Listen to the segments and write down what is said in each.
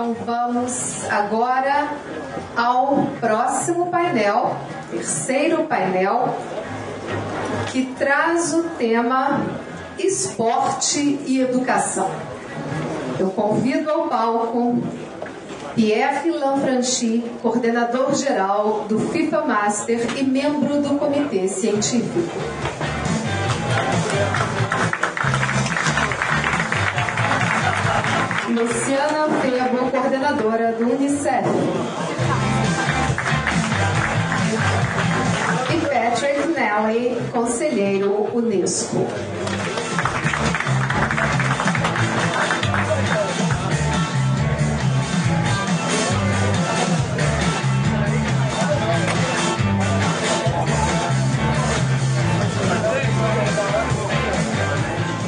Então vamos agora ao próximo painel, terceiro painel, que traz o tema esporte e educação. Eu convido ao palco Pierre Lanfranchi, coordenador geral do FIFA Master e membro do comitê científico. Luciana Phebo, coordenadora do Unicef. E Nally, conselheiro Unesco.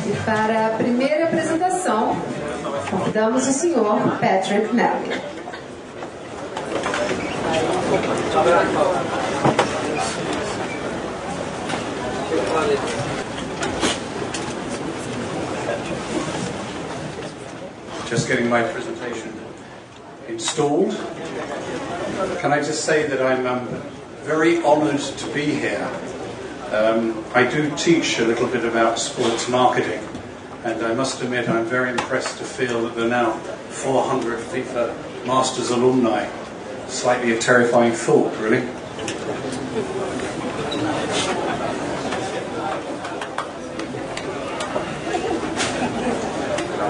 E para a primeira apresentação, convidamos o senhor Patrick Nally. Just getting my presentation installed. Can I just say that I'm very honoured to be here. I do teach a little bit about sports marketing, and I must admit I'm very impressed to feel that there are now 400 FIFA Masters alumni. Slightly a terrifying thought, really.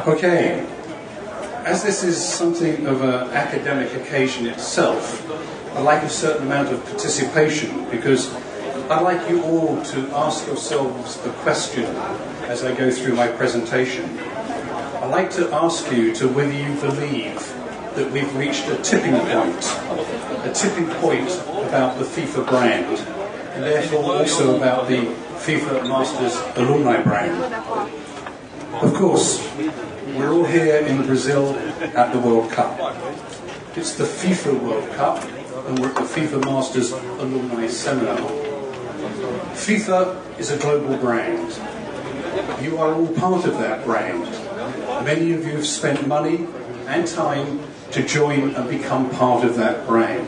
Okay, as this is something of an academic occasion itself, I'd like a certain amount of participation, because I'd like you all to ask yourselves the question as I go through my presentation. I'd like to ask you to whether you believe that we've reached a tipping point about the FIFA brand, and therefore also about the FIFA Masters alumni brand. Of course, we're all here in Brazil at the World Cup. It's the FIFA World Cup, and we're at the FIFA Masters Alumni Seminar. FIFA is a global brand. You are all part of that brand. Many of you have spent money and time to join and become part of that brand.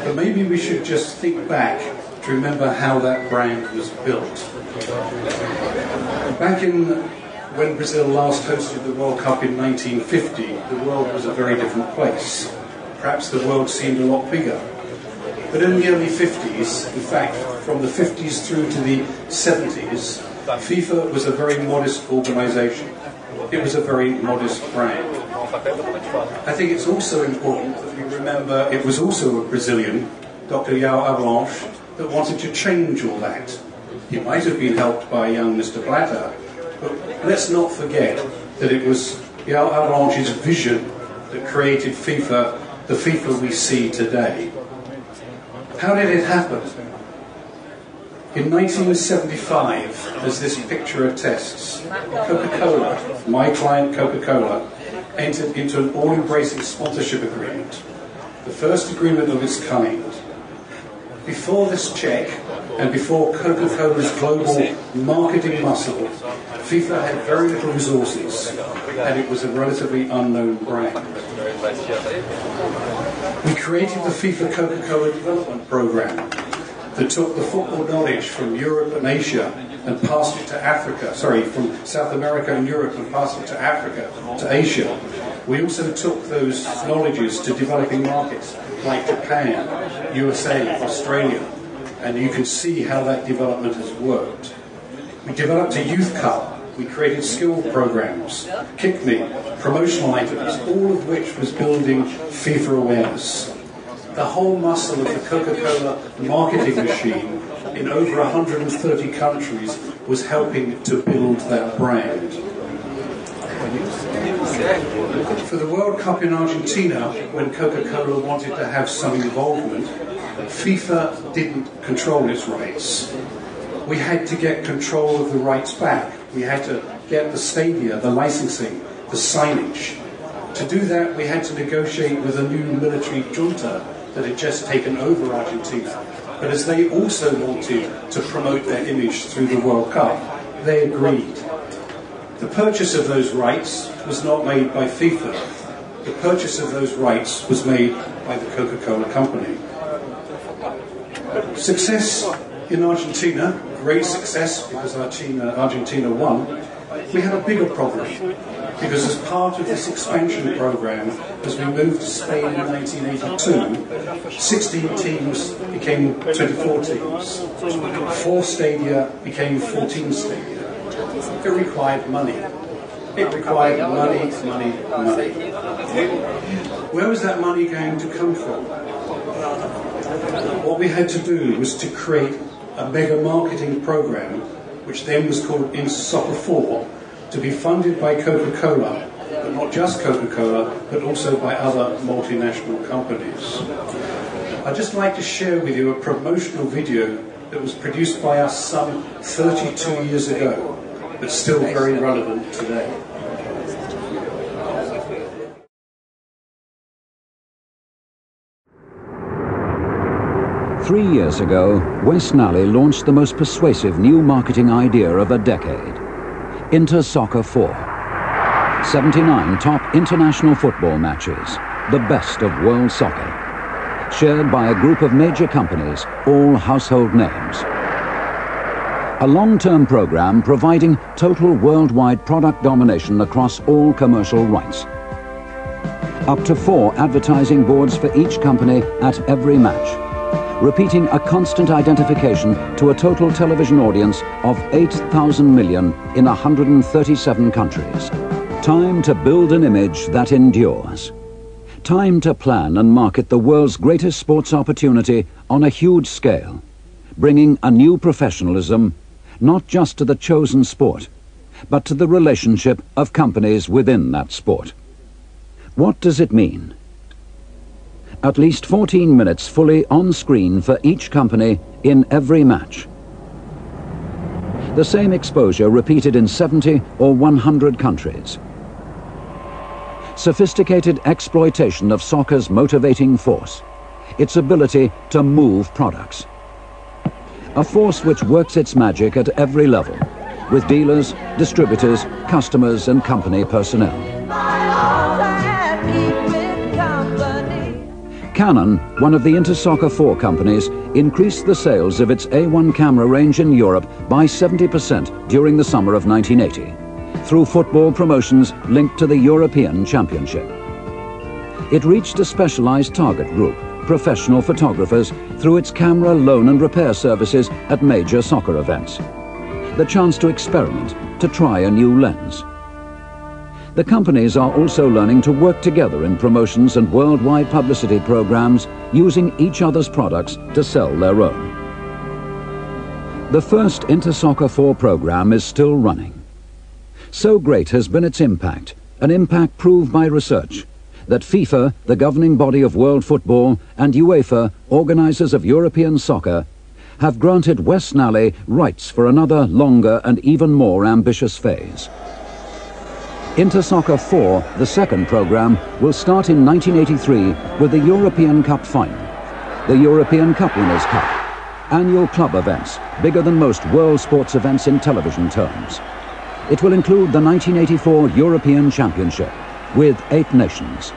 But maybe we should just think back to remember how that brand was built. Back when Brazil last hosted the World Cup in 1950, the world was a very different place. Perhaps the world seemed a lot bigger. But in the early 50s, in fact, from the 50s through to the 70s, FIFA was a very modest organisation. It was a very modest brand. I think it's also important that we remember it was also a Brazilian, Dr. Alumni, that wanted to change all that. He might have been helped by young Mr. Blatter, but let's not forget that it was Alumni's vision that created FIFA, the FIFA we see today. How did it happen? In 1975, as this picture attests, Coca-Cola, my client Coca-Cola, entered into an all-embracing sponsorship agreement, the first agreement of its kind. Before this check, and before Coca-Cola's global marketing muscle, FIFA had very little resources, and it was a relatively unknown brand. We created the FIFA Coca-Cola Development Program that took the football knowledge from Europe and Asia and passed it to Africa, from South America and Europe and passed it to Africa, to Asia. We also took those knowledges to developing markets like Japan, USA, Australia, and you can see how that development has worked. We developed a youth cup. We created skill programs, Kick Me, promotional items, all of which was building FIFA awareness. The whole muscle of the Coca-Cola marketing machine in over 130 countries was helping to build that brand. For the World Cup in Argentina, when Coca-Cola wanted to have some involvement, FIFA didn't control its rights. We had to get control of the rights back. We had to get the stadia, the licensing, the signage. To do that, we had to negotiate with a new military junta that had just taken over Argentina. But as they also wanted to promote their image through the World Cup, they agreed. The purchase of those rights was not made by FIFA. the purchase of those rights was made by the Coca-Cola company. Success in Argentina, great success because Argentina won. We had a bigger problem because as part of this expansion program, as we moved to Spain in 1982, 16 teams became 24 teams. 4 stadia became 14 stadia. It required money. It required money, money, money. Where was that money going to come from? What we had to do was to create a mega marketing program, which then was called Intersoccer 4, to be funded by Coca-Cola, but not just Coca-Cola, but also by other multinational companies. I'd just like to share with you a promotional video that was produced by us some 32 years ago, but still very relevant today. Three years ago, Nally launched the most persuasive new marketing idea of a decade, Intersoccer 4. 79 top international football matches, the best of world soccer, shared by a group of major companies, all household names. A long-term program providing total worldwide product domination across all commercial rights. Up to 4 advertising boards for each company at every match, repeating a constant identification to a total television audience of 8,000 million in 137 countries. Time to build an image that endures. Time to plan and market the world's greatest sports opportunity on a huge scale, bringing a new professionalism, not just to the chosen sport, but to the relationship of companies within that sport. What does it mean? At least 14 minutes fully on screen for each company in every match. The same exposure repeated in 70 or 100 countries. Sophisticated exploitation of soccer's motivating force, its ability to move products. A force which works its magic at every level, with dealers, distributors, customers and company personnel. Canon, one of the Intersoccer 4 companies, increased the sales of its A1 camera range in Europe by 70% during the summer of 1980, through football promotions linked to the European Championship. It reached a specialized target group, professional photographers, through its camera loan and repair services at major soccer events. The chance to experiment, to try a new lens. The companies are also learning to work together in promotions and worldwide publicity programs, using each other's products to sell their own. The first Intersoccer 4 program is still running. So great has been its impact, an impact proved by research, that FIFA, the governing body of world football, and UEFA, organisers of European soccer, have granted Nally rights for another longer and even more ambitious phase. Intersoccer 4, the second program, will start in 1983 with the European Cup final, the European Cup Winners' Cup, annual club events, bigger than most world sports events in television terms. It will include the 1984 European Championship, with 8 nations.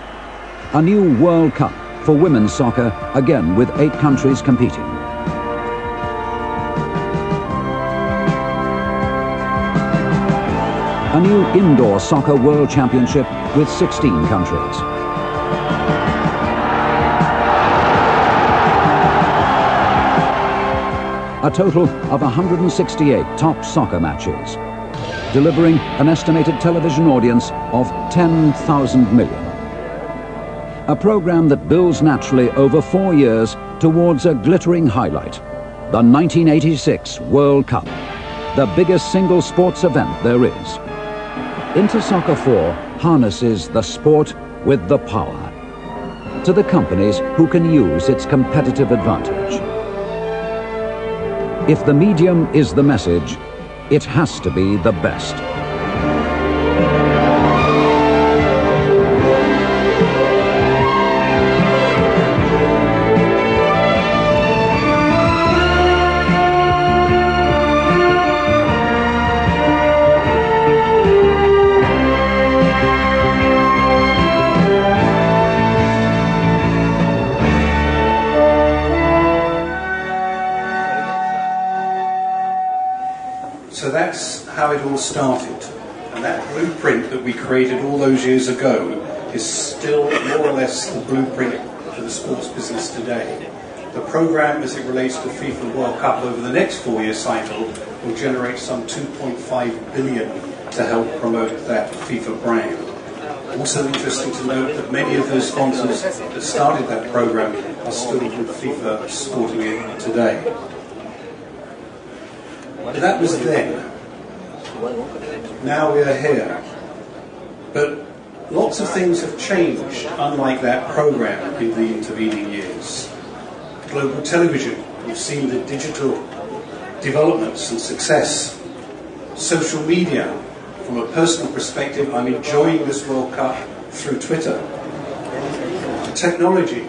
A new World Cup for women's soccer, again with 8 countries competing. A new indoor soccer world championship with 16 countries. A total of 168 top soccer matches, delivering an estimated television audience of 10,000 million. A program that builds naturally over 4 years towards a glittering highlight, the 1986 World Cup, the biggest single sports event there is. Intersoccer 4 harnesses the sport with the power, to the companies who can use its competitive advantage. If the medium is the message, it has to be the best. So that's how it all started. And that blueprint that we created all those years ago is still more or less the blueprint for the sports business today. The programme, as it relates to FIFA World Cup over the next 4-year cycle, will generate some 2.5 billion to help promote that FIFA brand. Also interesting to note that many of those sponsors that started that programme are still with FIFA supporting it today. That was then. Now we are here. But lots of things have changed, unlike that programme in the intervening years. Global television, we've seen the digital developments and success. Social media, from a personal perspective, I'm enjoying this World Cup through Twitter. Technology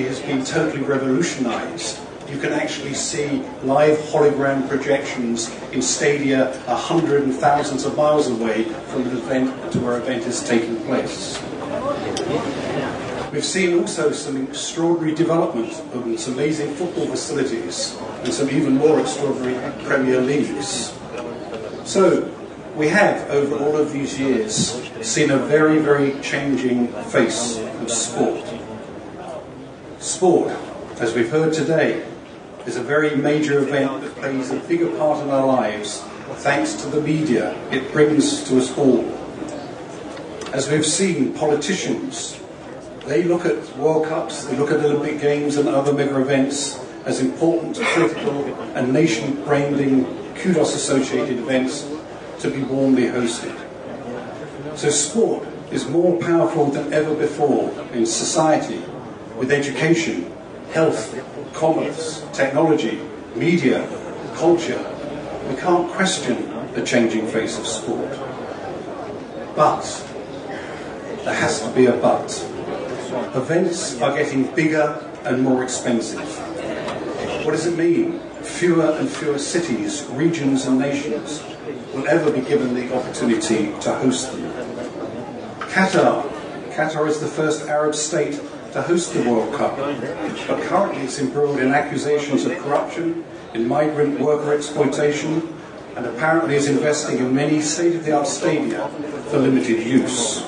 has been totally revolutionised. You can actually see live hologram projections in stadia 100 and thousands of miles away from an event to where an event is taking place. We've seen also some extraordinary development of some amazing football facilities and some even more extraordinary Premier Leagues. So we have, over all of these years, seen a very, very changing face of sport. Sport, as we've heard today, is a very major event that plays a bigger part in our lives thanks to the media it brings to us all. As we've seen, politicians, they look at World Cups, they look at Olympic Games and other mega events as important, critical and nation-branding, kudos-associated events to be warmly hosted. So sport is more powerful than ever before in society, with education, health, commerce, technology, media, culture. We can't question the changing face of sport. But, there has to be a but. Events are getting bigger and more expensive. What does it mean? Fewer and fewer cities, regions and nations will ever be given the opportunity to host them. Qatar is the first Arab state to host the World Cup, but currently it's embroiled in accusations of corruption, in migrant worker exploitation, and apparently is investing in many state-of-the-art stadia for limited use.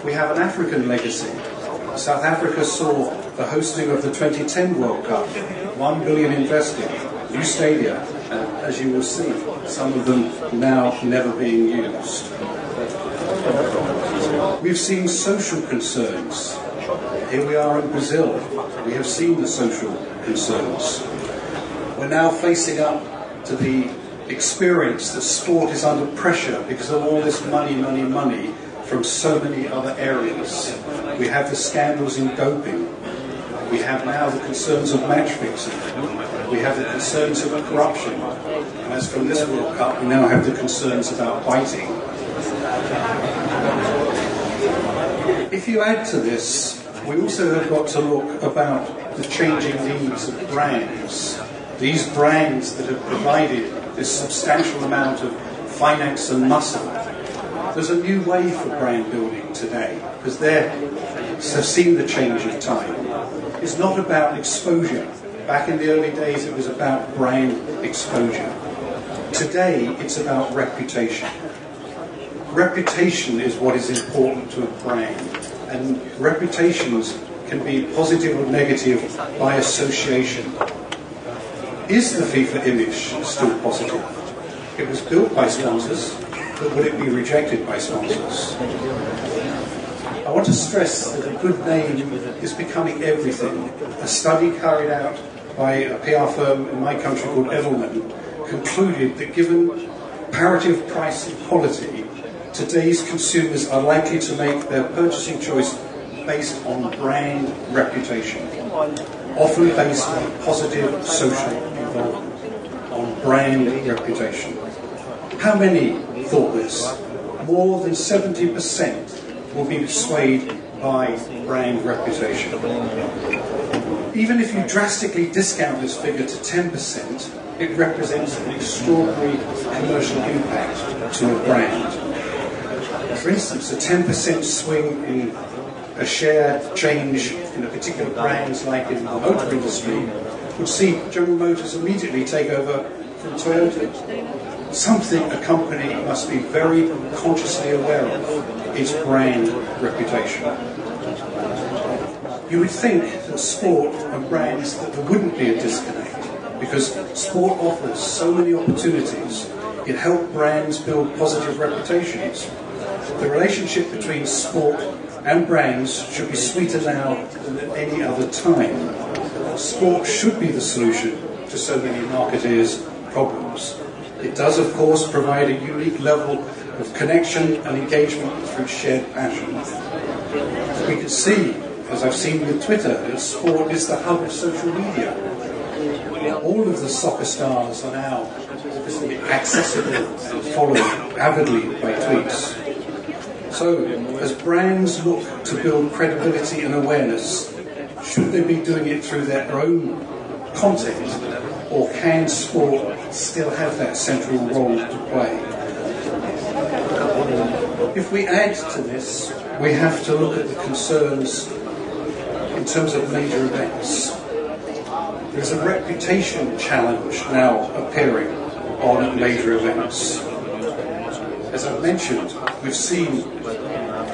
We have an African legacy. South Africa saw the hosting of the 2010 World Cup, 1 billion invested, new stadia, and as you will see, some of them now never being used. We've seen social concerns. Here we are in Brazil. We have seen the social concerns. We're now facing up to the experience that sport is under pressure because of all this money from so many other areas. We have the scandals in doping. We have now the concerns of match fixing. We have the concerns of corruption. And as from this World Cup, we now have the concerns about biting. If you add to this, we also have got to look about the changing needs of brands. These brands that have provided this substantial amount of finance and muscle. There's a new way for brand building today, because they've seen the change of time. It's not about exposure. Back in the early days, it was about brand exposure. Today, it's about reputation. Reputation is what is important to a brand, and reputations can be positive or negative by association. Is the FIFA image still positive? It was built by sponsors, but will it be rejected by sponsors? I want to stress that a good name is becoming everything. A study carried out by a PR firm in my country called Alumni concluded that given comparative price and quality, today's consumers are likely to make their purchasing choice based on brand reputation, often based on positive social involvement, on brand reputation. How many thought this? More than 70% will be swayed by brand reputation. Even if you drastically discount this figure to 10%, it represents an extraordinary commercial impact to a brand. For instance, a 10% swing in a share change in a particular brand, like in the motor industry, would see General Motors immediately take over from Toyota. Something a company must be very consciously aware of, its brand reputation. You would think that sport and brands, that there wouldn't be a disconnect, because sport offers so many opportunities. It helps brands build positive reputations. The relationship between sport and brands should be sweeter now than at any other time. Sport should be the solution to so many marketeers' problems. It does, of course, provide a unique level of connection and engagement through shared passion. We can see, as I've seen with Twitter, that sport is the hub of social media. All of the soccer stars are now obviously accessible and followed avidly by tweets. So, as brands look to build credibility and awareness, should they be doing it through their own content, or can sport still have that central role to play? If we add to this, we have to look at the concerns in terms of major events. There's a reputation challenge now appearing on major events. As I've mentioned, we've seen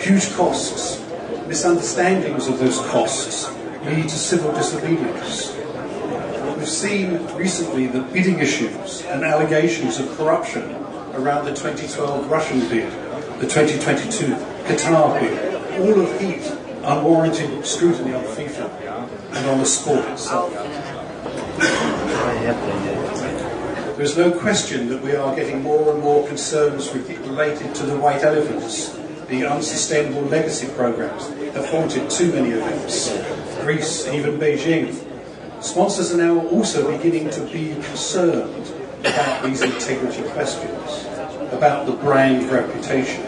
huge costs. Misunderstandings of those costs lead to civil disobedience. We've seen recently that bidding issues and allegations of corruption around the 2012 Russian bid, the 2022 Qatar bid, all of heat unwarranted scrutiny on FIFA and on the sport itself. There's no question that we are getting more and more concerns related to the white elephants, the unsustainable legacy programs that haunted too many events, Greece, even Beijing. Sponsors are now also beginning to be concerned about these integrity questions, about the brand reputation.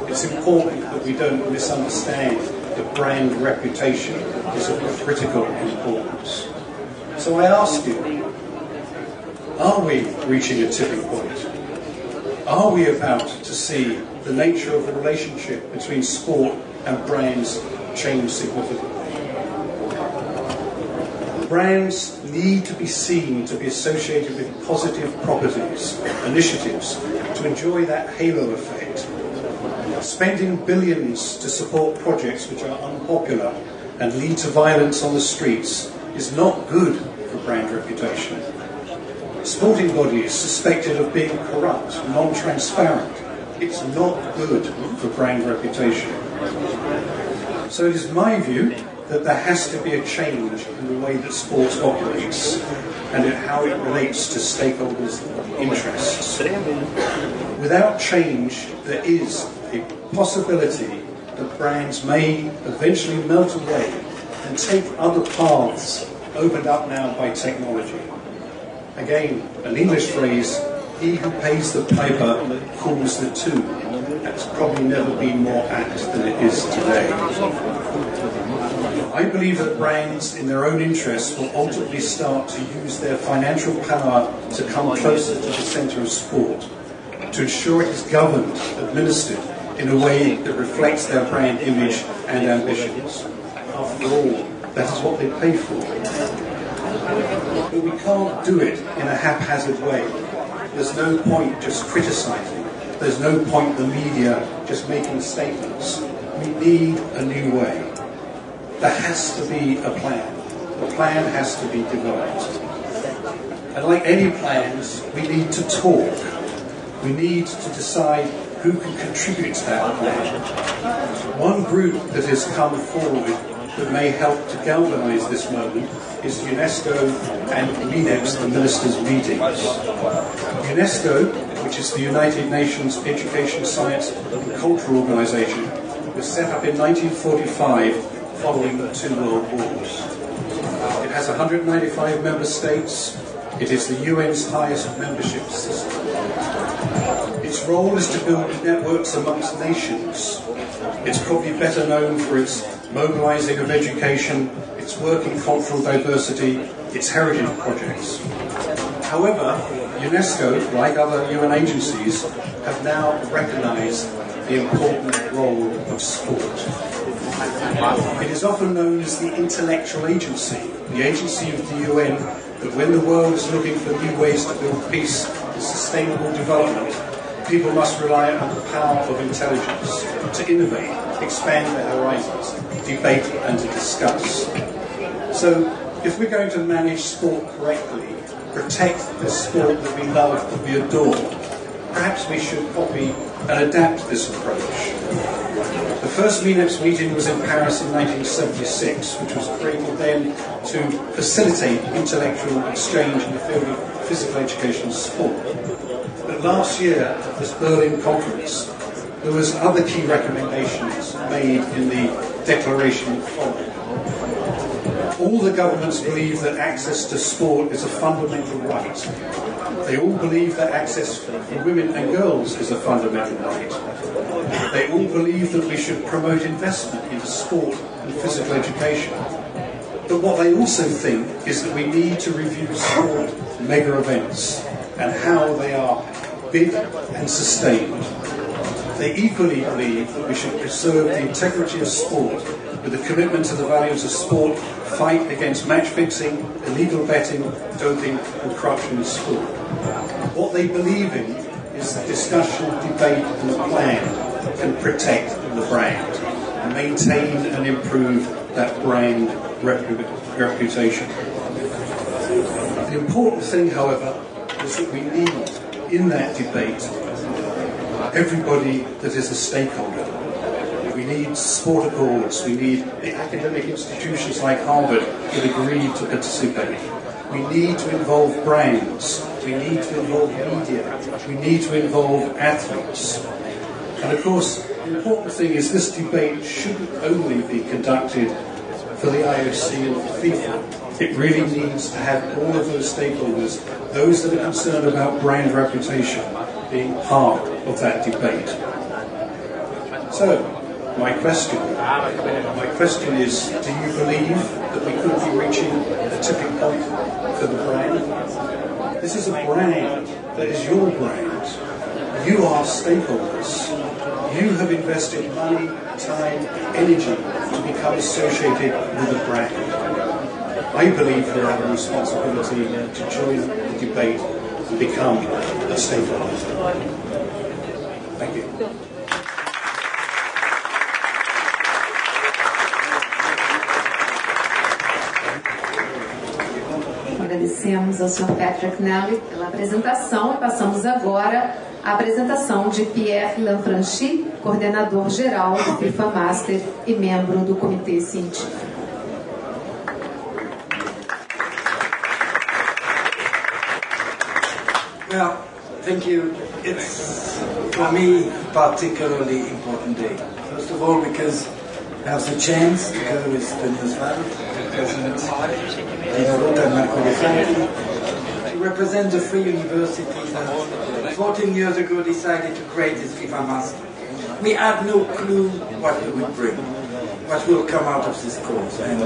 It's important that we don't misunderstand that brand reputation is of critical importance. So I ask you, are we reaching a tipping point? Are we about to see the nature of the relationship between sport and brands change significantly? Brands need to be seen to be associated with positive properties, initiatives, to enjoy that halo effect. Spending billions to support projects which are unpopular and lead to violence on the streets is not good for brand reputation. Sporting bodies suspected of being corrupt, non-transparent, it's not good for brand reputation. So it is my view that there has to be a change in the way that sports operates and in how it relates to stakeholders' interests. Without change, there is a possibility that brands may eventually melt away and take other paths opened up now by technology. Again, an English phrase, he who pays the piper calls the tune. That's probably never been more apt than it is today. I believe that brands, in their own interests, will ultimately start to use their financial power to come closer to the centre of sport, to ensure it is governed, administered, in a way that reflects their brand image and ambitions. After all, that is what they pay for. But we can't do it in a haphazard way. There's no point just criticising. There's no point the media just making statements. We need a new way. There has to be a plan. The plan has to be developed. And like any plans, we need to talk. We need to decide who can contribute to that plan. One group that has come forward that may help to galvanise this moment is UNESCO and UNEP, the ministers' meetings. UNESCO, which is the United Nations Education, Science and Cultural Organisation, was set up in 1945 following the two world wars. It has 195 member states. It is the UN's highest membership system. Its role is to build networks amongst nations. It's probably better known for its mobilising of education, its work in cultural diversity, its heritage projects. However, UNESCO, like other UN agencies, have now recognised the important role of sport. It is often known as the intellectual agency, the agency of the UN, that when the world is looking for new ways to build peace and sustainable development, people must rely on the power of intelligence to innovate, expand their horizons, debate and to discuss. So, if we're going to manage sport correctly, protect the sport that we love, that we adore, perhaps we should copy and adapt this approach. The first MINEPS meeting was in Paris in 1976, which was created then to facilitate intellectual exchange in the field of physical education and sport. But last year, at this Berlin conference, there was other key recommendations made in the declaration that followed. All the governments believe that access to sport is a fundamental right. They all believe that access for women and girls is a fundamental right. They all believe that we should promote investment into sport and physical education. But what they also think is that we need to review sport mega events and how they are big and sustained. They equally believe that we should preserve the integrity of sport with a commitment to the values of sport, fight against match fixing, illegal betting, doping and corruption in sport. What they believe in is the discussion, debate and a plan that can protect the brand and maintain and improve that brand reputation. The important thing, however, is that we need in that debate everybody that is a stakeholder. We need sport accords, we need the academic institutions like Harvard that agreed to participate. We need to involve brands, we need to involve media, we need to involve athletes. And of course, the important thing is this debate shouldn't only be conducted for the IOC and for FIFA. It really needs to have all of those stakeholders, those that are concerned about brand reputation, being part of that debate. So, my question is, do you believe that we could be reaching a tipping point for the brand? This is a brand that is your brand. You are stakeholders. You have invested money, time, energy to become associated with a brand. I believe you have a responsibility to join the debate and become a stakeholder. Thank you. Agradecemos ao Sr. Patrick Nally pela apresentação e passamos agora à apresentação de Pierre Lanfranchi, coordenador geral do FIFA Master e membro do Comitê Científico. Well, thank you. It's, for me, a particularly important day. First of all, because I have the chance to go with President to represent the free university that 14 years ago decided to create this FIFA Master. We had no clue what it would bring, what will come out of this course. And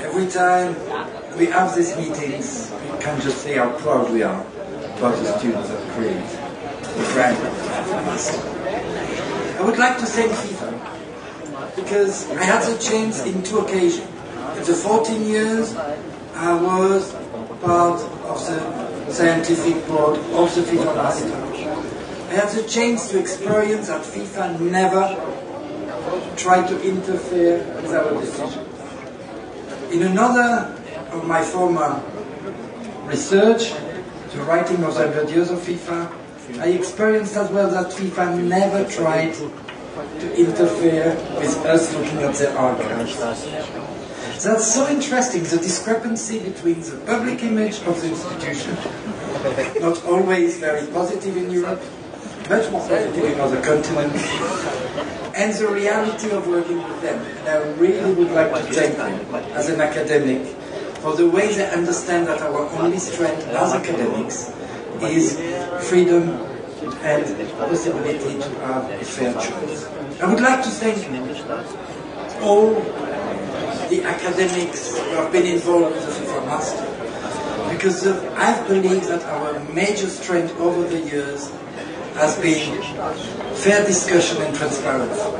every time we have these meetings, we can just say how proud we are about the students that create the brand of FIFA Master. I would like to thank FIFA, because I had the chance in two occasions. In the 14 years, I was part of the scientific board of the FIFA Master. I had the chance to experience that FIFA never tried to interfere with our decision. In another of my former research, the writing of the 100 years of FIFA, I experienced as well that FIFA never tried to interfere with us looking at the archives. That's so interesting, the discrepancy between the public image of the institution, not always very positive in Europe, much more positive in other continents, and the reality of working with them. And I really would like to thank them as an academic for the way they understand that our only strength as academics is freedom and possibility to have a fair choice. I would like to thank all the academics who have been involved with the FIFA Master, because I believe that our major strength over the years has been fair discussion and transparency.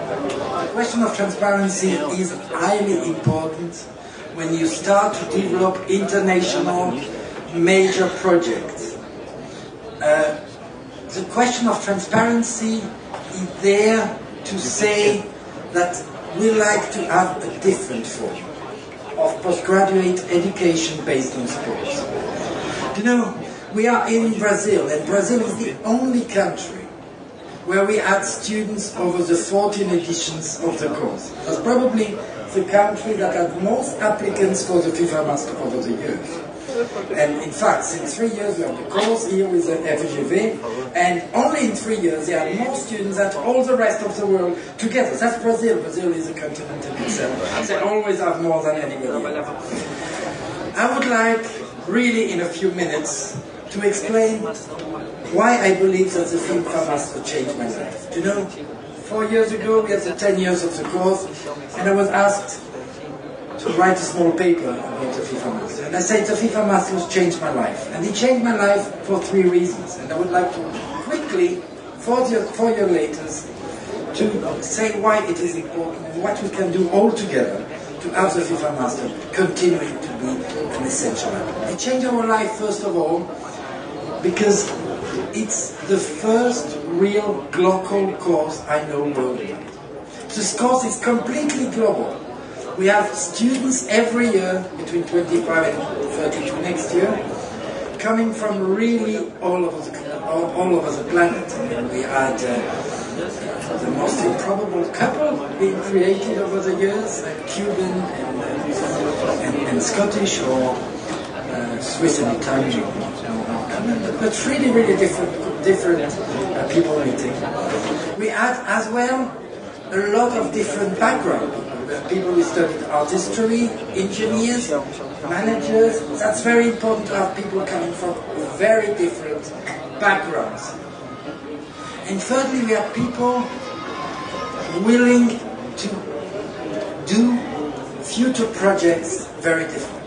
question of transparency is highly important when you start to develop international major projects. The question of transparency is there to say that we like to have a different form of postgraduate education based on sports. You know, we are in Brazil, and Brazil is the only country where we had students over the 14 editions of the course. It was probably the country that had most applicants for the FIFA Master over the years. And in fact, since 3 years we have the course here with the FGV, and only in 3 years they had more students than all the rest of the world together. That's Brazil. Brazil is a continent in itself. They always have more than anybody else. I would like, really in a few minutes, to explain why I believe that the FIFA Master changed my life. You know, 4 years ago we had the 10 years of the course, and I was asked to write a small paper about the FIFA Master. And I said the FIFA Master has changed my life. And it changed my life for 3 reasons. And I would like to quickly, 4 years later, to say why it is important and what we can do all together to have the FIFA Master continuing to be an essential element. It changed our life, first of all, because it's the first real global course I know worldwide. This course is completely global. We have students every year, between 25 and 32 next year, coming from really all over the planet. And we had the most improbable couple being created over the years, Cuban and Scottish, or Swiss and Italian, but really, really different people meeting. We had as well a lot of different backgrounds. People who studied art history, engineers, managers. That's very important to have people coming from very different backgrounds. And thirdly, we have people willing to do future projects very different.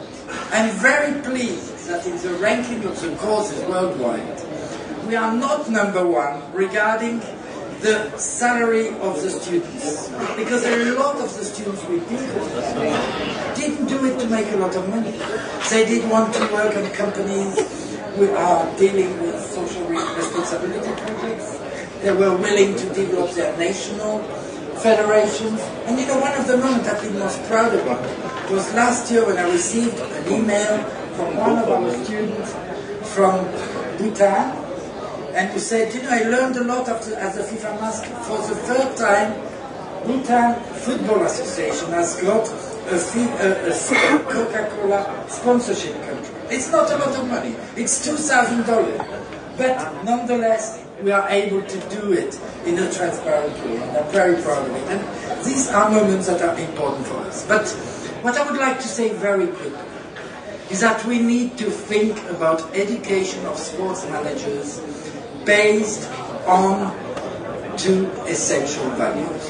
I'm very pleased that in the ranking of the courses worldwide, we are not #1 regarding the salary of the students, because a lot of the students we didn't do it to make a lot of money. They did want to work on companies who are dealing with social responsibility projects. They were willing to develop their national federations. And you know, one of the moments I've been most proud about was last year when I received an email from one of our students from Bhutan, and who said, you know, I learned a lot as a FIFA Master. For the third time, Bhutan Football Association has got a Coca-Cola sponsorship contract. It's not a lot of money. It's $2,000. But nonetheless, we are able to do it in a transparent way. And I'm very proud of it. And these are moments that are important for us. But what I would like to say very quickly is that we need to think about education of sports managers based on 2 essential values: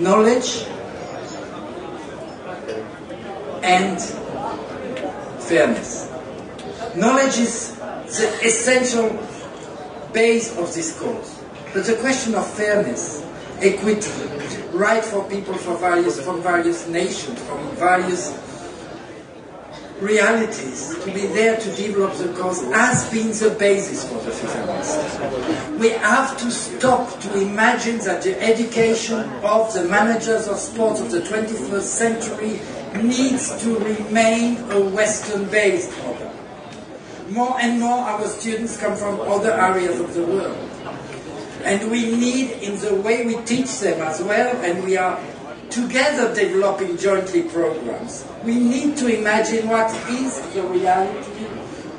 knowledge and fairness. Knowledge is the essential base of this course, but the question of fairness, equity, right for people from various nations, from various realities, to be there to develop the course has been the basis for the FIFA Master. We have to stop to imagine that the education of the managers of sports of the 21st century needs to remain a Western-based model. More and more our students come from other areas of the world. And we need, in the way we teach them as well, and we are together developing jointly programs, we need to imagine what is the reality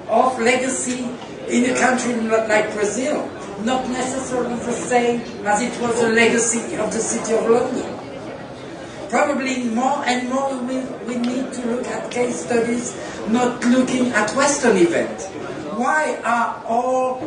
of legacy in a country like Brazil. Not necessarily the same as it was the legacy of the City of London. Probably more and more we need to look at case studies, not looking at Western events. Why are all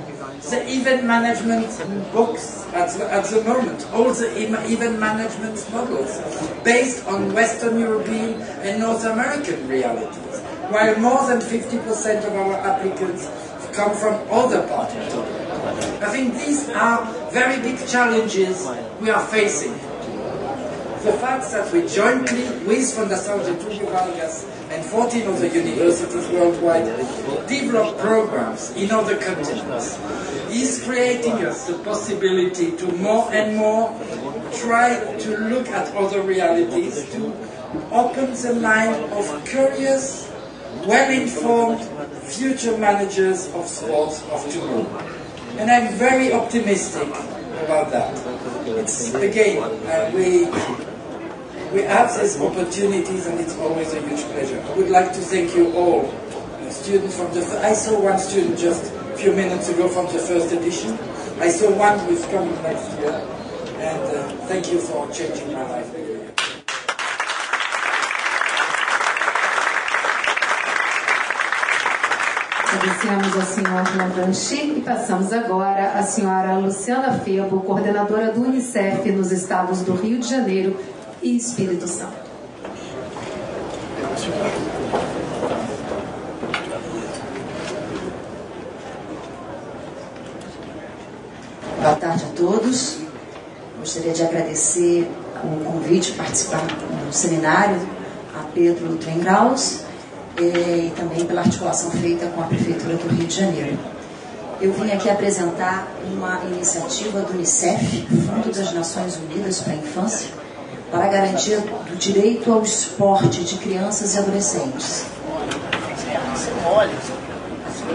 the event management books at the moment, all the event management models, based on Western European and North American realities, while more than 50% of our applicants come from other parts of the world? I think these are very big challenges we are facing. The fact that we jointly, with Fundação Getúlio Vargas and 14 other universities worldwide, develop programs in other continents, is creating us the possibility to more and more try to look at other realities, to open the mind of curious, well-informed future managers of sports of tomorrow. And I'm very optimistic about that. It's, again, we have these opportunities and it's always a huge pleasure. I would like to thank you all, students from the... I saw one student just a few minutes ago from the first edition. I saw one who's coming next year. And thank you for changing my life. Agradecemos ao senhor Lanfranchi e passamos agora à senhora Luciana Phebo, coordenadora do Unicef nos estados do Rio de Janeiro e Espírito Santo. Boa tarde a todos. Gostaria de agradecer o convite para participar do seminário a Pedro Trengraus e também pela articulação feita com a Prefeitura do Rio de Janeiro. Eu vim aqui apresentar uma iniciativa do Unicef, Fundo das Nações Unidas para a Infância, para a garantia do direito ao esporte de crianças e adolescentes.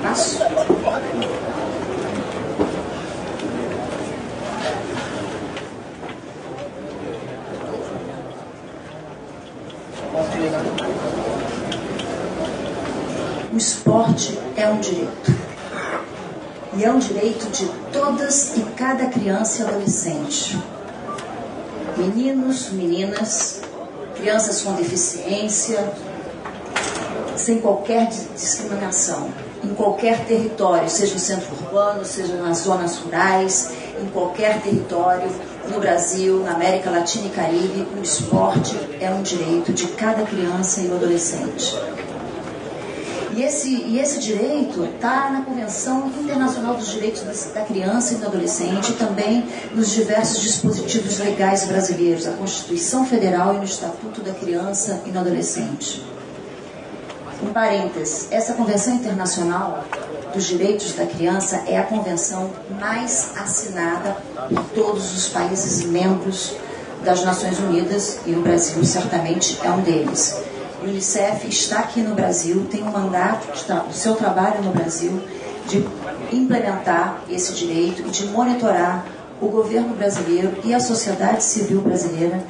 Passo. O esporte é um direito. E é um direito de todas e cada criança e adolescente. Meninos, meninas, crianças com deficiência, sem qualquer discriminação, em qualquer território, seja no centro urbano, seja nas zonas rurais, em qualquer território, no Brasil, na América Latina e Caribe, o esporte é um direito de cada criança e adolescente. E esse direito está na Convenção Internacional dos Direitos da Criança e do Adolescente e também nos diversos dispositivos legais brasileiros, a Constituição Federal e no Estatuto da Criança e do Adolescente. Um parênteses, essa Convenção Internacional dos Direitos da Criança é a convenção mais assinada por todos os países membros das Nações Unidas e o Brasil certamente é um deles. O Unicef está aqui no Brasil, tem um mandato do seu trabalho no Brasil de implementar esse direito e de monitorar o governo brasileiro e a sociedade civil brasileira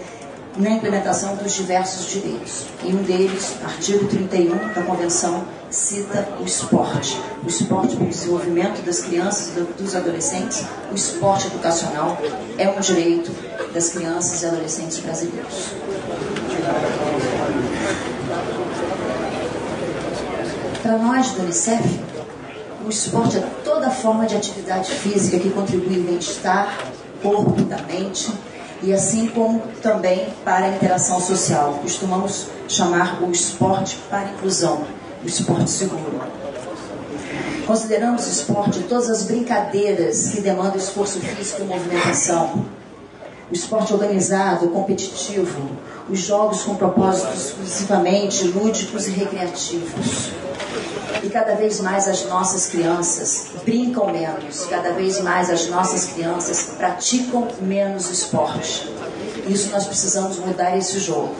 na implementação dos diversos direitos. E um deles, artigo 31 da Convenção, cita o esporte para o desenvolvimento das crianças e dos adolescentes. O esporte educacional é um direito das crianças e adolescentes brasileiros. Para nós do Unicef, o esporte é toda forma de atividade física que contribui ao bem-estar, corpo e da mente, e assim como também para a interação social. Costumamos chamar o esporte para a inclusão, o esporte seguro. Consideramos o esporte todas as brincadeiras que demandam esforço físico e movimentação. O esporte organizado, competitivo, os jogos com propósitos exclusivamente lúdicos e recreativos. E cada vez mais as nossas crianças brincam menos, cada vez mais as nossas crianças praticam menos esporte. Isso nós precisamos mudar esse jogo.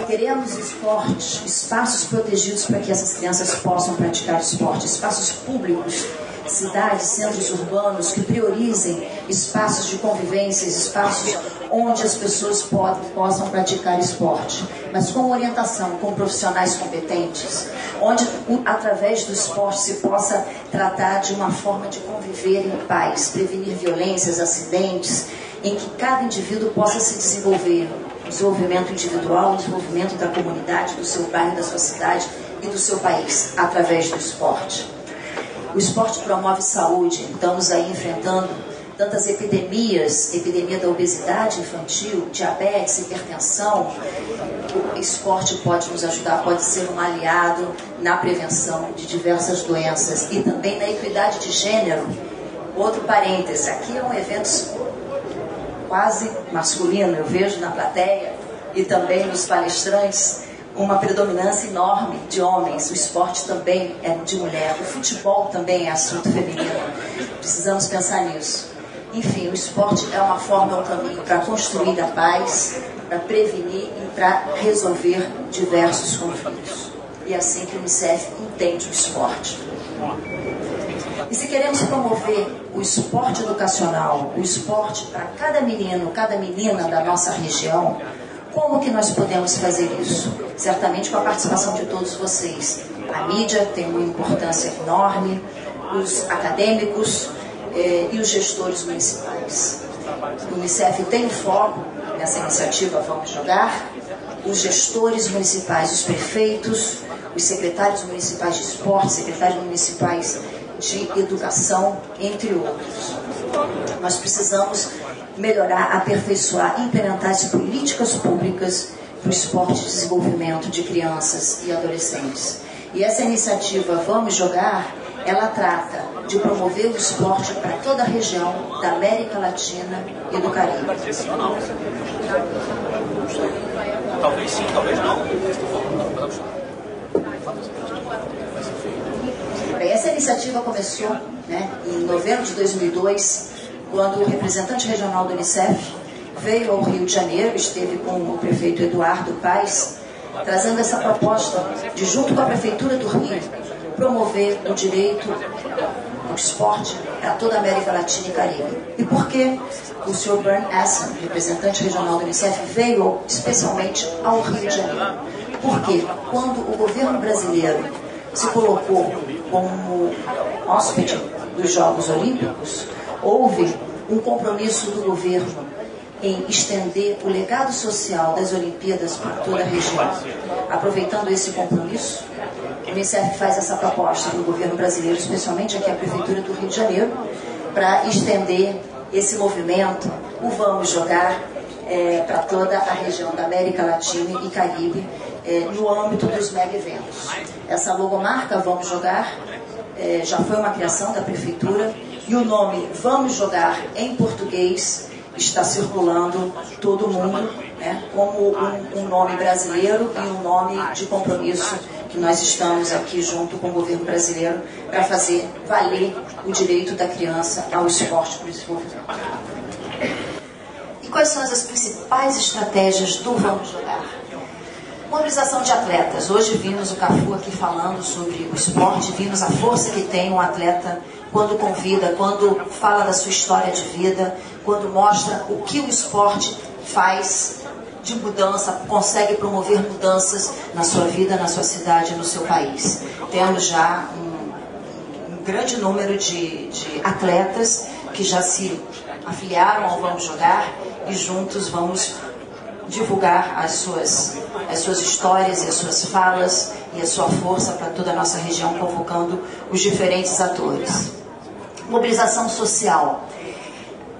Queremos esporte, espaços protegidos para que essas crianças possam praticar esporte, espaços públicos, cidades, centros urbanos que priorizem espaços de convivência, espaços onde as pessoas possam praticar esporte, mas com orientação, com profissionais competentes, onde através do esporte se possa tratar de uma forma de conviver em paz, prevenir violências, acidentes, em que cada indivíduo possa se desenvolver, desenvolvimento individual, desenvolvimento da comunidade, do seu bairro, da sua cidade e do seu país, através do esporte. O esporte promove saúde, estamos aí enfrentando tantas epidemias, epidemia da obesidade infantil, diabetes, hipertensão. O esporte pode nos ajudar, pode ser um aliado na prevenção de diversas doenças e também na equidade de gênero. Outro parêntese, aqui é um evento quase masculino. Eu vejo na plateia e também nos palestrantes uma predominância enorme de homens. O esporte também é de mulher, o futebol também é assunto feminino. Precisamos pensar nisso. Enfim, o esporte é uma forma, é um caminho para construir a paz, para prevenir e para resolver diversos conflitos. E é assim que o Unicef entende o esporte. E se queremos promover o esporte educacional, o esporte para cada menino, cada menina da nossa região, como que nós podemos fazer isso? Certamente com a participação de todos vocês. A mídia tem uma importância enorme, os acadêmicos e os gestores municipais. O Unicef tem um foco nessa iniciativa Vamos Jogar. Os gestores municipais, os prefeitos, os secretários municipais de esporte, secretários municipais de educação, entre outros. Nós precisamos melhorar, aperfeiçoar, implementar as políticas públicas para o esporte de desenvolvimento de crianças e adolescentes. E essa iniciativa Vamos Jogar, ela trata de promover o esporte para toda a região da América Latina e do Caribe. Talvez sim, talvez não. Bem, essa iniciativa começou, em novembro de 2002, quando o representante regional do Unicef veio ao Rio de Janeiro, esteve com o prefeito Eduardo Paes, trazendo essa proposta de, junto com a prefeitura do Rio, promover o direito ao esporte para toda a América Latina e Caribe. E por que o Sr. Bernd Essen, representante regional do Unicef, veio especialmente ao Rio de Janeiro? Porque quando o governo brasileiro se colocou como hóspede dos Jogos Olímpicos, houve um compromisso do governo em estender o legado social das Olimpíadas para toda a região. Aproveitando esse compromisso, o Unicef faz essa proposta do governo brasileiro, especialmente aqui a Prefeitura do Rio de Janeiro, para estender esse movimento, o Vamos Jogar, para toda a região da América Latina e Caribe, no âmbito dos mega eventos. Essa logomarca Vamos Jogar já foi uma criação da Prefeitura e o nome Vamos Jogar em português está circulando todo mundo, como um nome brasileiro e um nome de compromisso que nós estamos aqui junto com o governo brasileiro para fazer valer o direito da criança ao esporte para o desenvolvimento. E quais são as principais estratégias do Vamos Jogar? Mobilização de atletas. Hoje vimos o Cafu aqui falando sobre o esporte, vimos a força que tem um atleta quando convida, quando fala da sua história de vida, quando mostra o que o esporte faz de mudança, consegue promover mudanças na sua vida, na sua cidade, no seu país. Temos já um grande número de atletas que já se afiliaram ao Vamos Jogar e juntos vamos divulgar as suas histórias e as suas falas e a sua força para toda a nossa região, convocando os diferentes atores. Mobilização social.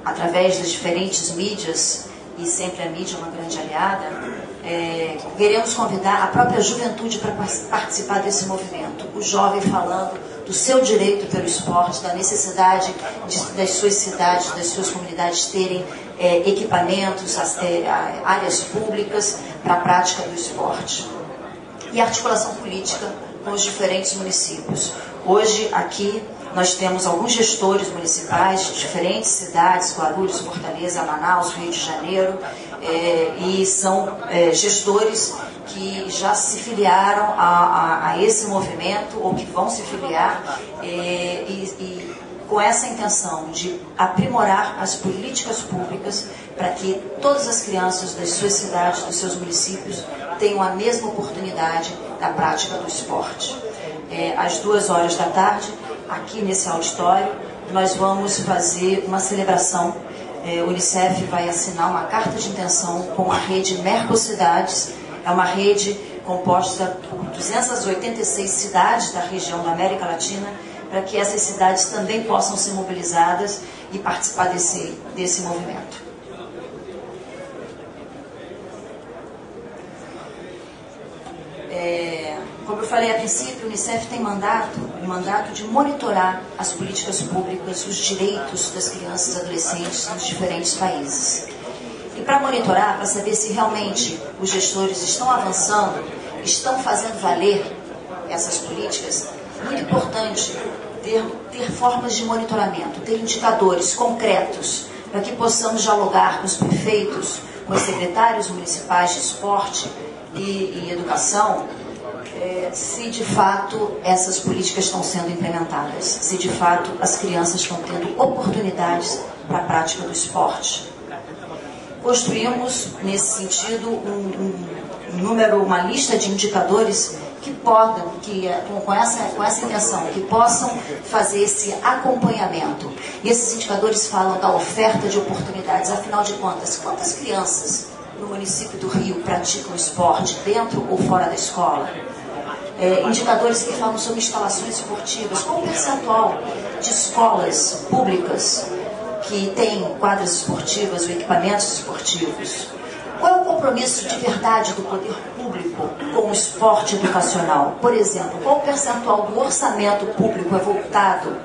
Através das diferentes mídias, e sempre a mídia é uma grande aliada, queremos convidar a própria juventude para participar desse movimento. O jovem falando do seu direito pelo esporte, da necessidade das suas cidades, das suas comunidades terem equipamentos, áreas públicas para a prática do esporte. E articulação política com os diferentes municípios. Hoje, aqui, nós temos alguns gestores municipais de diferentes cidades, Guarulhos, Fortaleza, Manaus, Rio de Janeiro, e são gestores que já se filiaram a esse movimento, ou que vão se filiar, e com essa intenção de aprimorar as políticas públicas para que todas as crianças das suas cidades, dos seus municípios, tenham a mesma oportunidade da prática do esporte. Às 14h, aqui nesse auditório, nós vamos fazer uma celebração. O Unicef vai assinar uma carta de intenção com a rede Mercocidades. É uma rede composta por 286 cidades da região da América Latina, para que essas cidades também possam ser mobilizadas e participar desse movimento. Como eu falei a princípio, o Unicef tem o mandato de monitorar as políticas públicas, os direitos das crianças e adolescentes nos diferentes países. E para monitorar, para saber se realmente os gestores estão avançando, estão fazendo valer essas políticas, muito importante ter formas de monitoramento, ter indicadores concretos, para que possamos dialogar com os prefeitos, com os secretários municipais de esporte e educação, se de fato essas políticas estão sendo implementadas, se de fato as crianças estão tendo oportunidades para a prática do esporte. Construímos, nesse sentido, uma lista de indicadores que podem, com essa intenção, que possam fazer esse acompanhamento. E esses indicadores falam da oferta de oportunidades. Afinal de contas, quantas crianças no município do Rio praticam esporte, dentro ou fora da escola? Indicadores que falam sobre instalações esportivas. Qual o percentual de escolas públicas que têm quadras esportivas ou equipamentos esportivos? Qual é o compromisso de verdade do poder público com o esporte educacional? Por exemplo, qual o percentual do orçamento público é voltado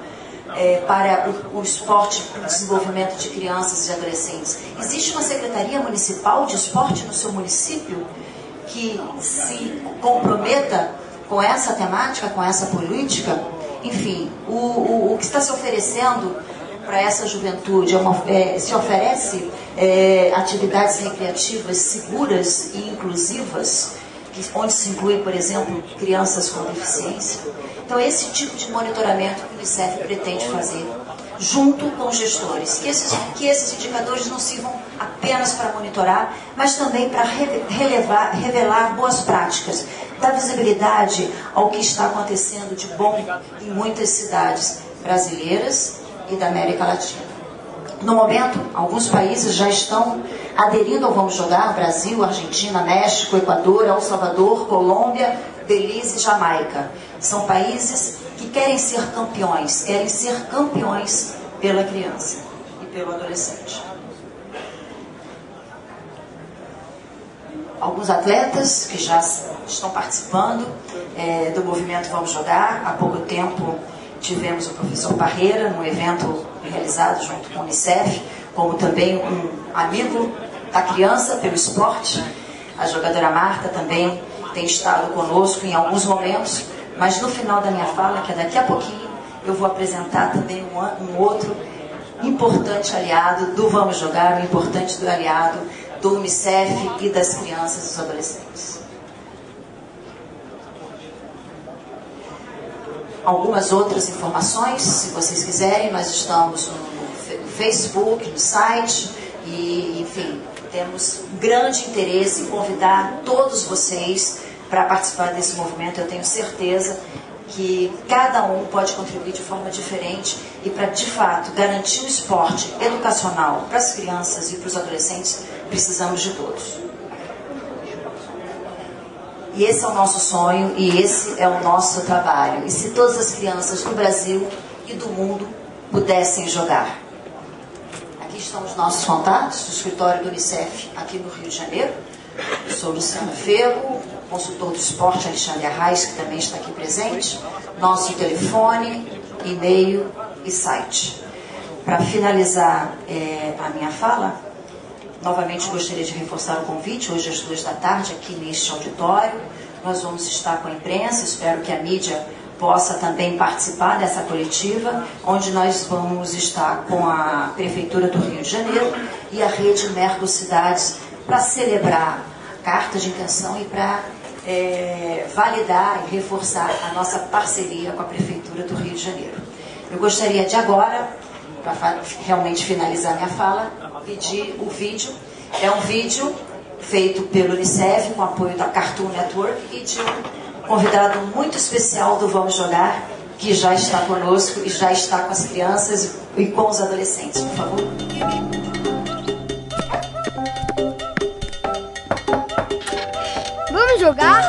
para o esporte e o desenvolvimento de crianças e adolescentes? Existe uma secretaria municipal de esporte no seu município que se comprometa com essa temática, com essa política? Enfim, o que está se oferecendo para essa juventude se oferece atividades recreativas seguras e inclusivas, onde se inclui, por exemplo, crianças com deficiência. Então, esse tipo de monitoramento que o Unicef pretende fazer, junto com os gestores, que esses indicadores não sirvam apenas para monitorar, mas também para revelar boas práticas, dar visibilidade ao que está acontecendo de bom em muitas cidades brasileiras e da América Latina. No momento, alguns países já estão aderindo ao Vamos Jogar: Brasil, Argentina, México, Equador, El Salvador, Colômbia, Belize e Jamaica. São países que querem ser campeões pela criança e pelo adolescente. Alguns atletas que já estão participando do movimento Vamos Jogar. Há pouco tempo tivemos o professor Parreira num evento realizado junto com o Unicef, como também um amigo da criança pelo esporte. A jogadora Marta também tem estado conosco em alguns momentos, mas no final da minha fala, que é daqui a pouquinho, eu vou apresentar também um outro importante aliado do Vamos Jogar, um importante aliado do Unicef e das crianças e dos adolescentes. Algumas outras informações, se vocês quiserem, nós estamos no Facebook, no site, e, enfim, temos grande interesse em convidar todos vocês para participar desse movimento. Eu tenho certeza que cada um pode contribuir de forma diferente e para, de fato, garantir o esporte educacional para as crianças e para os adolescentes, precisamos de todos. E esse é o nosso sonho e esse é o nosso trabalho. E se todas as crianças do Brasil e do mundo pudessem jogar? Aqui estão os nossos contatos do escritório do Unicef aqui no Rio de Janeiro. Eu sou Luciana Phebo, consultor do esporte Alexandre Arraes, que também está aqui presente. Nosso telefone, e-mail e site. Para finalizar a minha fala, novamente gostaria de reforçar o convite, hoje às 14h, aqui neste auditório. Nós vamos estar com a imprensa, espero que a mídia possa também participar dessa coletiva, onde nós vamos estar com a Prefeitura do Rio de Janeiro e a Rede Mercocidades para celebrar a carta de intenção e para validar e reforçar a nossa parceria com a Prefeitura do Rio de Janeiro. Eu gostaria de agora, para realmente finalizar minha fala, pedir o vídeo. É um vídeo feito pelo Unicef, com apoio da Cartoon Network, e de um convidado muito especial do Vamos Jogar, que já está conosco e já está com as crianças e com os adolescentes. Por favor. Vamos jogar?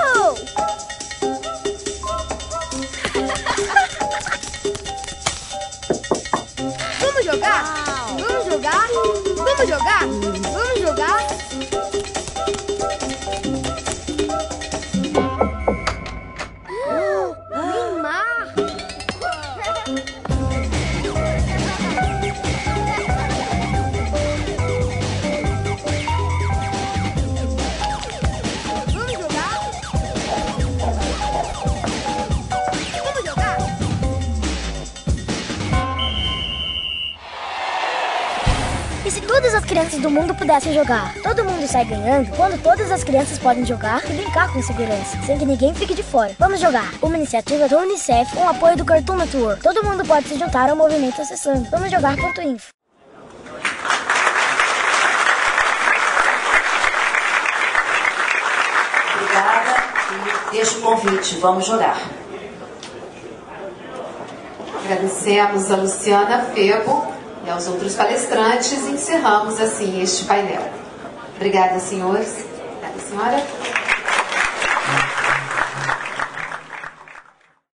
Vamos jogar? Vamos jogar? Vamos jogar? Vamos jogar? Neymar! crianças do mundo pudessem jogar. Todo mundo sai ganhando quando todas as crianças podem jogar e brincar com segurança, sem que ninguém fique de fora. Vamos jogar! Uma iniciativa do Unicef com apoio do Cartoon Network. Todo mundo pode se juntar ao movimento acessando vamosjogar.info. Obrigada e deixo o convite. Vamos jogar. Agradecemos a Luciana Phebo e aos outros palestrantes e encerramos assim este painel. Obrigada, senhores. Obrigada, senhora.